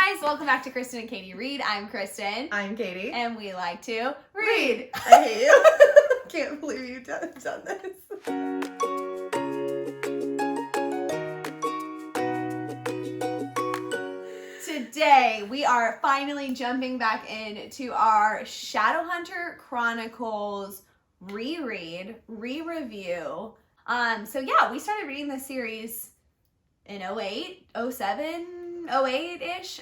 guys, welcome back to Kristen and Katie Read. I'm Kristen. I'm Katie. And we like to read. I hate you. Can't believe you've done this. Today, we are finally jumping back into our Shadowhunter Chronicles reread, re-review. So yeah, we started reading this series in 08, 07, 08-ish.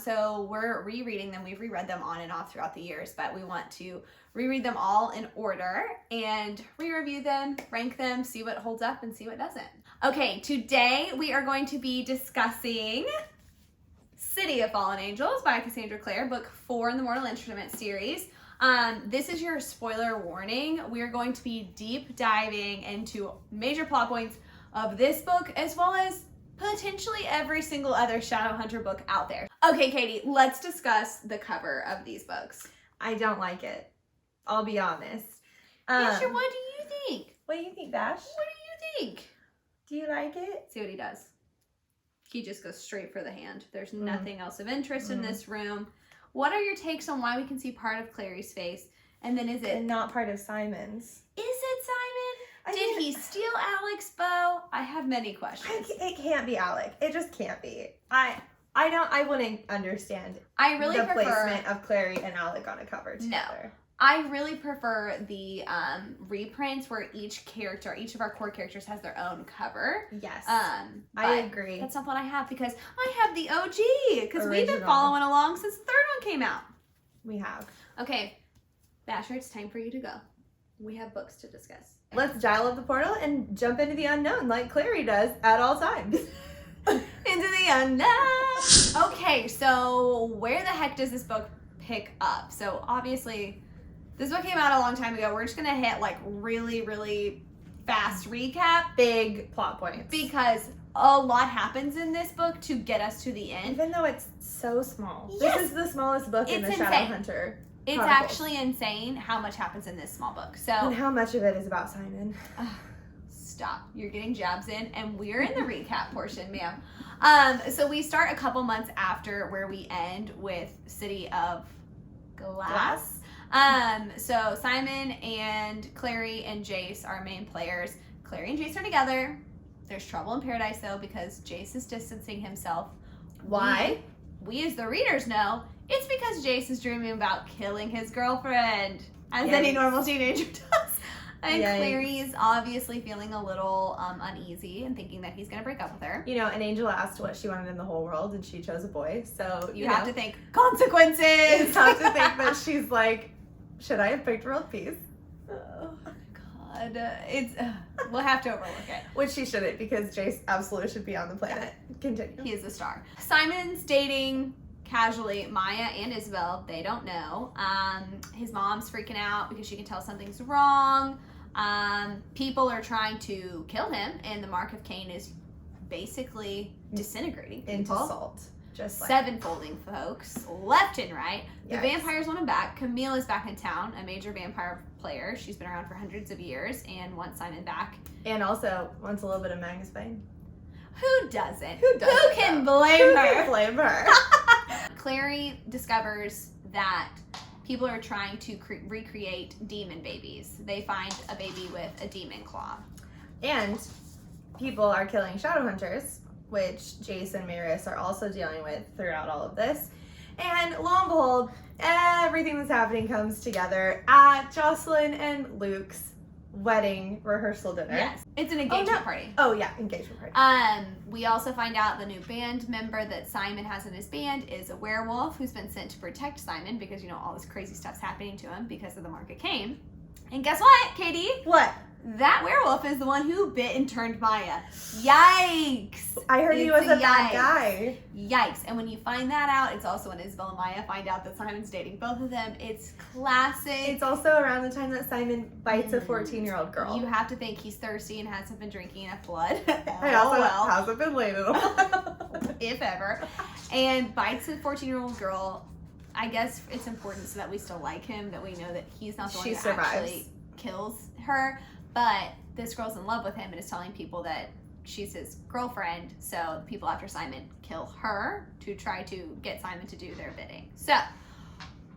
So we're rereading them. We've reread them on and off throughout the years, but we want to reread them all in order and re-review them, rank them, see what holds up and see what doesn't. Okay, today we are going to be discussing City of Fallen Angels by Cassandra Clare, book 4 in the Mortal Instrument series. This is your spoiler warning. We are going to be deep diving into major plot points of this book as well as potentially every single other Shadowhunter book out there. Okay, Katie, let's discuss the cover of these books. I don't like it. I'll be honest. What do you think? What do you think, Dash? What do you think? Do you like it? See what he does. He just goes straight for the hand. There's nothing else of interest in this room. What are your takes on why we can see part of Clary's face? And then is it... And not part of Simon's. Is it Simon? Did he steal Alec's bow? I have many questions. It can't be Alec. It just can't be. I wouldn't understand I really the prefer... placement of Clary and Alec on a cover together. No. I really prefer the reprints where each of our core characters has their own cover. Yes. I agree. That's not what I have because I have the OG because we've been Original. following along since the third one came out. We have. Okay, Basher, it's time for you to go. We have books to discuss. Let's dial up the portal and jump into the unknown like Clary does at all times. Into the unknown. Okay, so where the heck does this book pick up? So obviously, this book came out a long time ago. We're just gonna hit like really, really fast recap. Big plot points. Because a lot happens in this book to get us to the end. Even though it's so small. Yes. This is the smallest book in the insane. Shadowhunter. It's Chronicles. actually insane how much happens in this small book. So And how much of it is about Simon? stop. You're getting jabs in, and we're in the recap portion, ma'am. So we start a couple months after where we end with City of Glass. So Simon and Clary and Jace are main players. Clary and Jace are together. There's trouble in paradise though because Jace is distancing himself. Why? We as the readers know it's because Jace is dreaming about killing his girlfriend, as Yikes. any normal teenager does. And Yikes. Clary is obviously feeling a little uneasy and thinking that he's going to break up with her. You know, an angel asked what she wanted in the whole world and she chose a boy. So You have to think consequences. You have to think that she's like, should I have picked world peace? Oh God, we'll have to overlook it. Which she shouldn't because Jace absolutely should be on the planet. Continue. He is the star. Simon's dating casually Maya and Isabel. They don't know. His mom's freaking out because she can tell something's wrong. People are trying to kill him, and the mark of Cain is basically disintegrating Into people. salt. Just like Sevenfolding folks, left and right. The Yikes. vampires want him back. Camille is back in town, a major vampire player. She's been around for hundreds of years and wants Simon back. And also wants a little bit of Magnus Bane. Who doesn't? Who doesn't, Who can though? blame Who her? can blame her? Clary discovers that people are trying to recreate demon babies. They find a baby with a demon claw. And people are killing Shadowhunters, which Jace and Maris are also dealing with throughout all of this. And lo and behold, everything that's happening comes together at Jocelyn and Luke's wedding rehearsal dinner. Yes, it's an engagement party. Oh yeah, engagement party. We also find out the new band member that Simon has in his band is a werewolf who's been sent to protect Simon because, you know, all this crazy stuff's happening to him because of the Mark of Cain. And guess what, Katie? What? That werewolf is the one who bit and turned Maya. Yikes! I heard he It's was a bad yikes. guy. Yikes. And when you find that out, it's also when Isabel and Maya find out that Simon's dating both of them. It's classic. It's also around the time that Simon bites a 14-year-old girl. You have to think he's thirsty and hasn't been drinking enough blood. I also hasn't been late in a while. If ever. And bites a 14-year-old girl. I guess it's important so that we still like him, that we know that he's not the one that actually kills her. But this girl's in love with him and is telling people that she's his girlfriend, so the people after Simon kill her to try to get Simon to do their bidding. So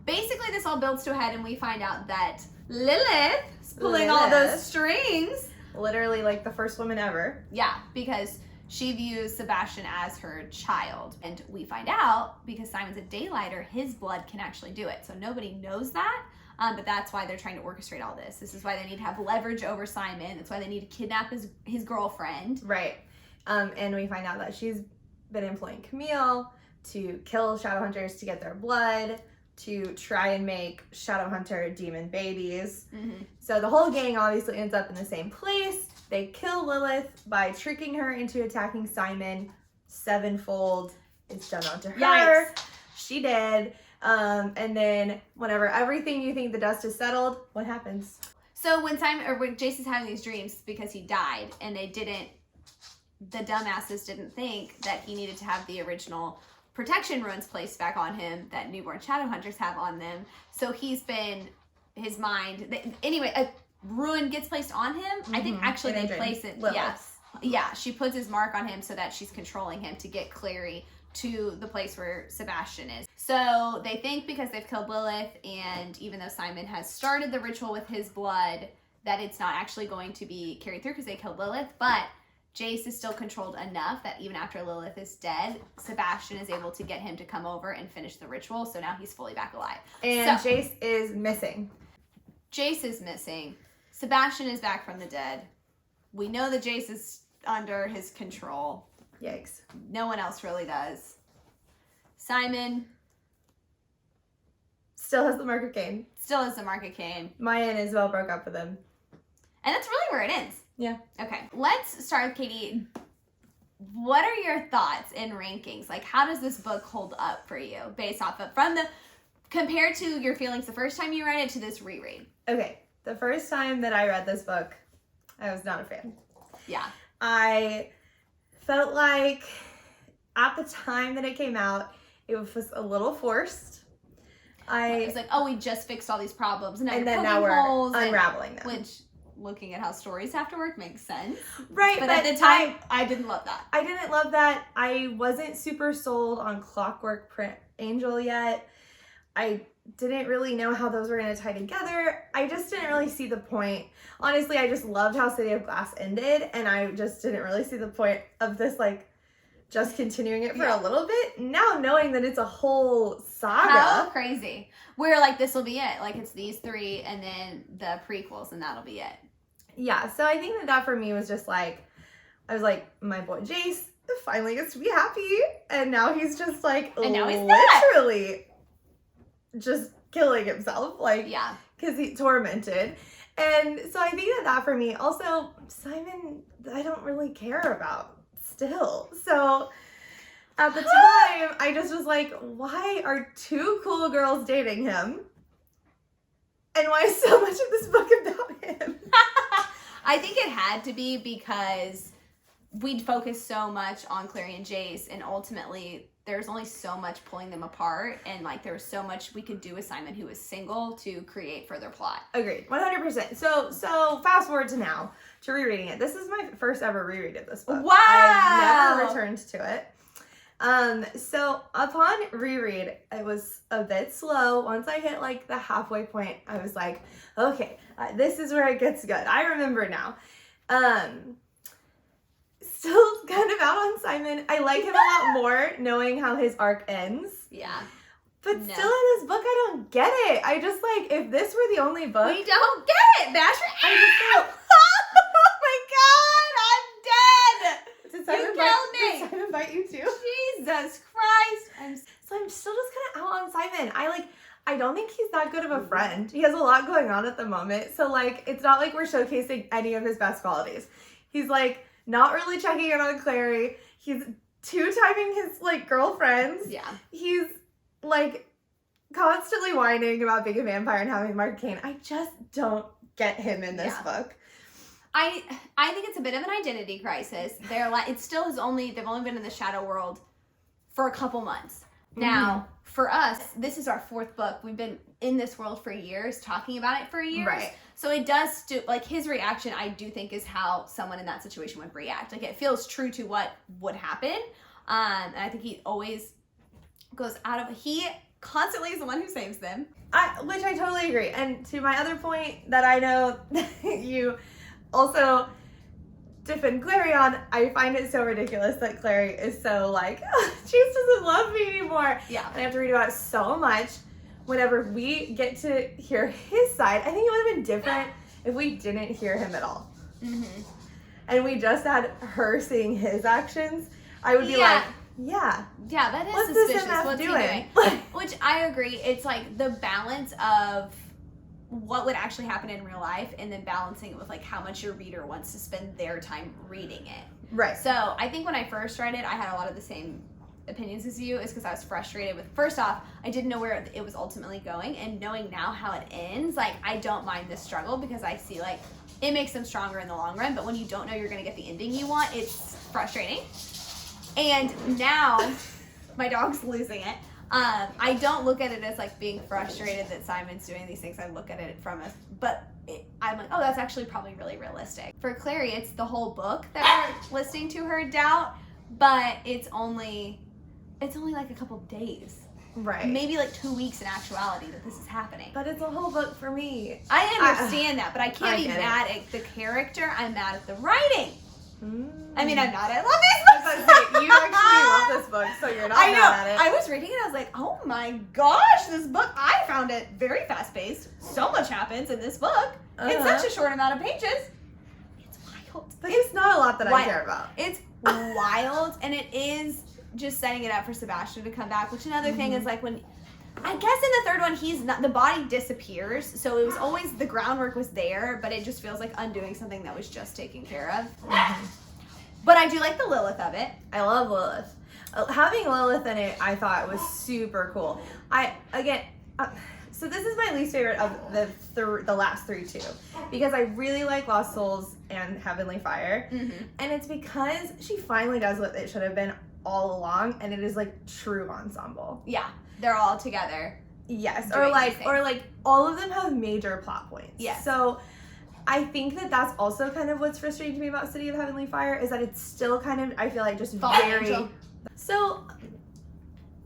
basically this all builds to a head and we find out that Lilith is pulling all those strings. Literally like the first woman ever. Yeah, because she views Sebastian as her child. And we find out, because Simon's a daylighter, his blood can actually do it. So nobody knows that, but that's why they're trying to orchestrate all this. This is why they need to have leverage over Simon. That's why they need to kidnap his girlfriend. Right. And we find out that she's been employing Camille to kill Shadowhunters to get their blood, to try and make Shadowhunter demon babies. Mm-hmm. So the whole gang obviously ends up in the same place. They kill Lilith by tricking her into attacking Simon sevenfold. It's done onto her. Yikes. She did. And then whenever everything you think the dust is settled, what happens? So when Jason's having these dreams, because he died, and the dumbasses didn't think that he needed to have the original protection runes placed back on him that newborn Shadowhunters have on them. So his mind, anyway, a rune gets placed on him. I think actually they place it. Lilith. Yeah, she puts his mark on him so that she's controlling him to get Clary to the place where Sebastian is. So they think because they've killed Lilith, and even though Simon has started the ritual with his blood, that it's not actually going to be carried through because they killed Lilith, but Jace is still controlled enough that even after Lilith is dead, Sebastian is able to get him to come over and finish the ritual, so now he's fully back alive. And so, Jace is missing. Jace is missing. Sebastian is back from the dead. We know that Jace is under his control. Yikes. No one else really does. Simon still has the mark of Cain. Still has the mark of Cain. Maya and Isabel broke up with him. And that's really where it ends. Yeah. Okay, let's start with Katie. What are your thoughts and rankings? Like, how does this book hold up for you based off of, compared to your feelings the first time you read it to this reread? Okay, the first time that I read this book, I was not a fan. Yeah. I felt like at the time that it came out, it was a little forced. It was like, oh, we just fixed all these problems, and now we're unraveling them. Which, looking at how stories have to work, makes sense. Right, but at the time, I didn't love that. I didn't love that. I wasn't super sold on Clockwork Print Angel yet. I didn't really know how those were going to tie together. I just didn't really see the point. Honestly, I just loved how City of Glass ended, and I just didn't really see the point of this, like, just continuing it for a little bit. Now knowing that it's a whole saga. How crazy. We're like, this will be it. Like, it's these three and then the prequels, and that'll be it. Yeah, so I think that for me was just like, I was like, my boy Jace finally gets to be happy, and now he's just like, and now he's literally just killing himself, like, yeah, because he's tormented. And so I think that for me, also Simon, I don't really care about still. So at the time, I just was like, why are two cool girls dating him? And why is so much of this book about him? I think it had to be because we'd focused so much on Clary and Jace, and ultimately there's only so much pulling them apart, and like there was so much we could do with Simon, who was single, to create further plot. Agreed, 100%. So fast forward to now, to rereading it. This is my first ever reread of this book. Wow! I've never returned to it. So upon reread, it was a bit slow. Once I hit like the halfway point, I was like, okay, this is where it gets good. I remember now. Still kind of out on Simon. I like him a lot more knowing how his arc ends. Yeah. But still in this book, I don't get it. I just like, if this were the only book. We don't get it. Bash your ass. Oh my God, I'm dead. Did Simon You killed me. Did Simon bite you too? Jesus Christ. So I'm still just kind of out on Simon. I don't think he's that good of a friend. He has a lot going on at the moment. So like, it's not like we're showcasing any of his best qualities. He's like, not really checking in on Clary. He's two-timing his like girlfriends. Yeah. He's like constantly whining about being a vampire and having Mark Cain. I just don't get him in this book. I think it's a bit of an identity crisis. They've only been in the shadow world for a couple months. Now, for us, this is our fourth book. We've been in this world for years, talking about it for years. Right. So it does, like, his reaction, I do think, is how someone in that situation would react. Like, it feels true to what would happen. And I think he always goes out of, he constantly is the one who saves them. Which I totally agree. And to my other point that I know you also defend Clary on, I find it so ridiculous that Clary is so like, oh, Chase doesn't love me anymore. Yeah. And I have to read about it so much. Whenever we get to hear his side, I think it would have been different if we didn't hear him at all. Mm-hmm. And we just had her seeing his actions. I would be like, yeah, that is what's this suspicious. MF What's he doing? doing? Which I agree. It's like the balance of what would actually happen in real life and then balancing it with like how much your reader wants to spend their time reading it. Right. So I think when I first read it, I had a lot of the same opinions as you, is because I was frustrated with, first off, I didn't know where it was ultimately going, and knowing now how it ends, like, I don't mind this struggle because I see like it makes them stronger in the long run, but when you don't know you're gonna get the ending you want, it's frustrating. And now my dog's losing it. I don't look at it as like being frustrated that Simon's doing these things. I look at it from I'm like, oh, that's actually probably really realistic. For Clary, it's the whole book that we're listening to her doubt, but it's only like a couple days. Right. Maybe like 2 weeks in actuality that this is happening. But it's a whole book for me. I understand that, but I can't be mad at the character. I'm mad at the writing. I mean, I'm not. I love this book. You actually love this book, so you're not mad at it. I was reading it. I was like, oh my gosh, this book. I found it very fast paced. So much happens in this book in such a short amount of pages. It's wild. But it's not a lot that I care about. It's wild, and it is just setting it up for Sebastian to come back. Which another thing is like when. I guess in the third one, he's not, the body disappears, so it was always, the groundwork was there, but it just feels like undoing something that was just taken care of. But I do like the Lilith of it. I love Lilith. Having Lilith in it, I thought was super cool. So this is my least favorite of the last three too, because I really like Lost Souls and Heavenly Fire, and it's because she finally does what it should have been all along, and it is like true ensemble. Yeah. They're all together. Yes, or like all of them have major plot points. Yes. So I think that that's also kind of what's frustrating to me about City of Heavenly Fire, is that it's still kind of, I feel like, just very. So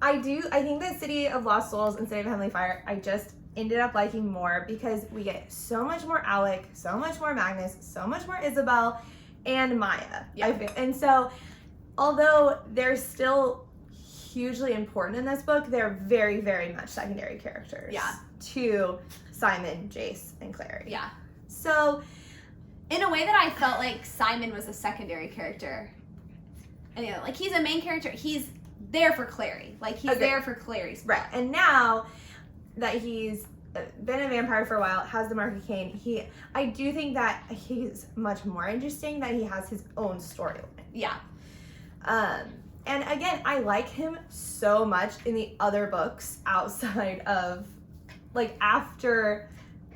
I think that City of Lost Souls and City of Heavenly Fire, I just ended up liking more because we get so much more Alec, so much more Magnus, so much more Isabel, and Maya. Yeah. And so although they're still hugely important in this book, they're very, very much secondary characters. Yeah. To Simon, Jace, and Clary. Yeah. So, in a way that I felt like Simon was a secondary character. And you know, like he's a main character. He's there for Clary. Like he's there for Clary's plot. Right. And now that he's been a vampire for a while, has the mark of Cain, I do think that he's much more interesting, that he has his own storyline. Yeah. And again, I like him so much in the other books outside of, like, after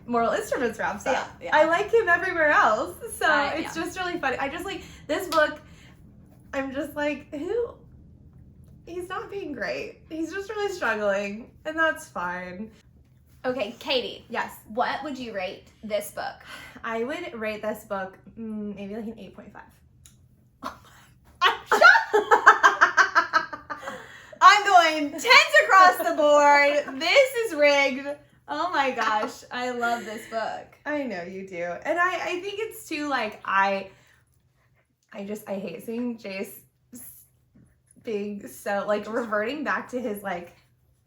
Mortal Instruments wraps up. Yeah. I like him everywhere else. So it's yeah. just really funny. I just like, this book, I'm just like, he's not being great. He's just really struggling, and that's fine. Okay, Katie. Yes. What would you rate this book? I would rate this book maybe like an 8.5. I'm shocked. I'm going 10s across the board. This is rigged. Oh my gosh. I love this book. I know you do. And I think it's too, like, I hate seeing Jace being so, like, reverting back to his, like,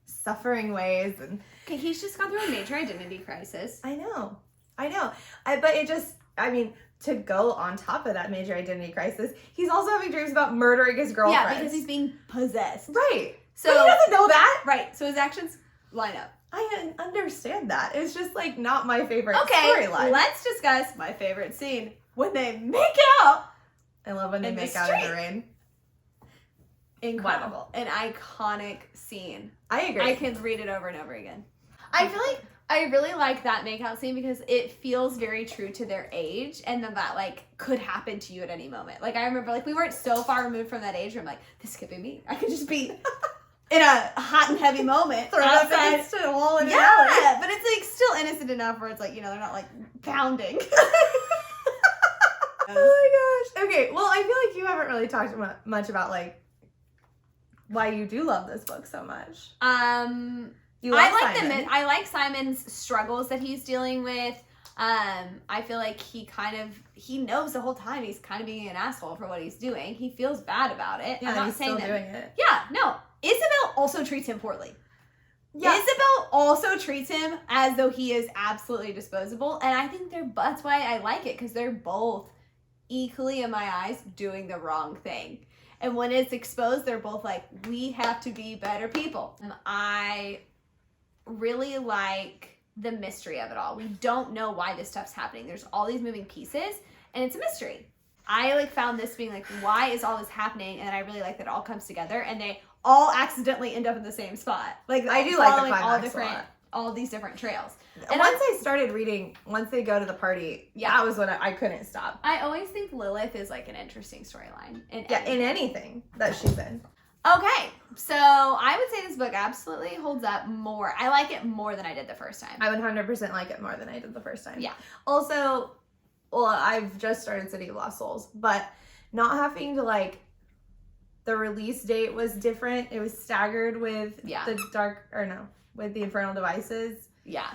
suffering ways. And Okay, he's just gone through a major identity crisis. I know. But it just, I mean, to go on top of that major identity crisis, he's also having dreams about murdering his girlfriend. Yeah, because he's being possessed. Right. So but he doesn't know that. Right. So his actions line up. I understand that. It's just, like, not my favorite Okay, storyline. let's discuss my favorite scene. When they make out. I love when they in the make out in the street. rain. Incredible. An iconic scene. I agree. I can read it over and over again. I feel like I really like that makeout scene because it feels very true to their age, and then that, like, could happen to you at any moment. Like, I remember, like, we weren't so far removed from that age where I'm like, this could be me. I could just be in a hot and heavy moment. Throw it up against the wall and yeah, but it's like still innocent enough where it's like, you know, they're not like pounding. Oh my gosh. Okay, well, I feel like you haven't really talked much about like why you do love this book so much. You love Simon. I like Simon's struggles that he's dealing with. I feel like he knows the whole time he's kind of being an asshole for what he's doing. He feels bad about it. Yeah, I'm not he's saying still that. doing it. Yeah, no. Isabel also treats him poorly. Yeah. Isabel also treats him as though he is absolutely disposable, and I think that's why I like it, because they're both equally, in my eyes, doing the wrong thing. And when it's exposed, they're both like, we have to be better people. And I really like the mystery of it all. We don't know why this stuff's happening. There's all these moving pieces, and it's a mystery. I like found this being like, why is all this happening? And I really like that it all comes together, and they all accidentally end up in the same spot. Like, I do like the climax all these different trails. And once I started reading, once they go to the party, that was when I couldn't stop. I always think Lilith is like an interesting storyline. In anything that she's in. Okay, so I would say this book absolutely holds up more. I like it more than I did the first time. I would 100% like it more than I did the first time. Yeah. Also, well, I've just started City of Lost Souls, but not having to like, the release date was different. It was staggered with with the Infernal Devices. Yeah.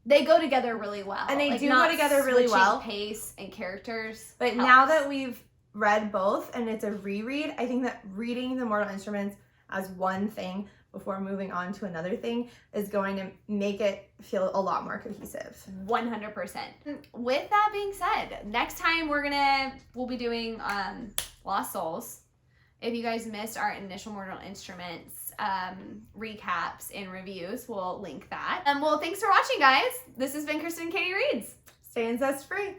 They go together really well. And they do go together really well. Pace and characters. But helps. now that we've read both and it's a reread, I think that reading the Mortal Instruments as one thing before moving on to another thing is going to make it feel a lot more cohesive. 100%. With that being said, next time we'll be doing Lost Souls. If you guys missed our initial Mortal Instruments recaps and reviews, we'll link that. Well, thanks for watching, guys. This has been Kristen and Katie Reads. Stay incest free.